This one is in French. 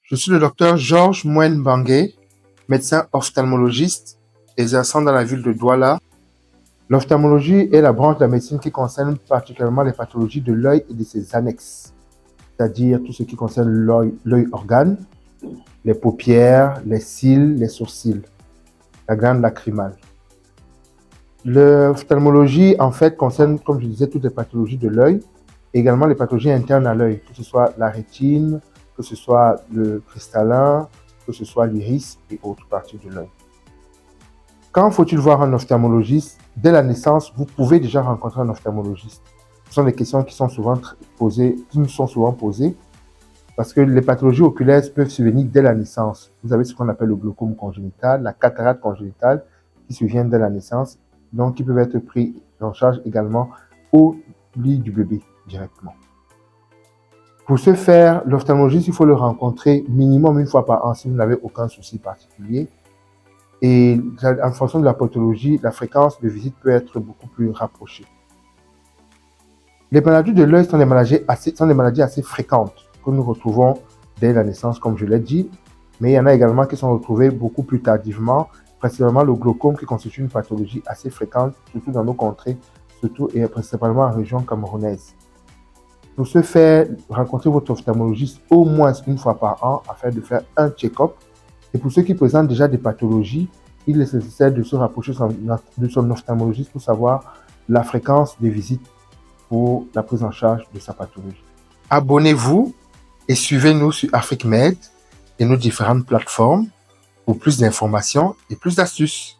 Je suis le docteur Georges Mouen Bangué, médecin ophtalmologiste exerçant dans la ville de Douala. L'ophtalmologie est la branche de la médecine qui concerne particulièrement les pathologies de l'œil et de ses annexes, c'est-à-dire tout ce qui concerne l'œil organe, les paupières, les cils, les sourcils, la glande lacrymale. L'ophtalmologie, en fait, concerne, comme je disais, toutes les pathologies de l'œil, également les pathologies internes à l'œil, que ce soit la rétine, que ce soit le cristallin, que ce soit l'iris et autres parties de l'œil. Quand faut-il voir un ophtalmologiste? Dès la naissance, vous pouvez déjà rencontrer un ophtalmologiste. Ce sont des questions qui nous sont souvent posées, parce que les pathologies oculaires peuvent survenir dès la naissance. Vous avez ce qu'on appelle le glaucome congénital, la cataracte congénitale, qui survient dès la naissance, donc qui peuvent être pris en charge également au lit du bébé directement. Pour ce faire, l'ophtalmologiste, il faut le rencontrer minimum une fois par an si vous n'avez aucun souci particulier. Et en fonction de la pathologie, la fréquence de visite peut être beaucoup plus rapprochée. Les maladies de l'œil sont des maladies assez fréquentes que nous retrouvons dès la naissance, comme je l'ai dit, mais il y en a également qui sont retrouvées beaucoup plus tardivement, principalement le glaucome qui constitue une pathologie assez fréquente, surtout dans nos contrées, surtout et principalement en région camerounaise. Pour ce faire, rencontrez votre ophtalmologiste au moins une fois par an afin de faire un check-up. Et pour ceux qui présentent déjà des pathologies, il est nécessaire de se rapprocher de son ophtalmologiste pour savoir la fréquence des visites pour la prise en charge de sa pathologie. Abonnez-vous et suivez-nous sur AfriqueMed et nos différentes plateformes pour plus d'informations et plus d'astuces.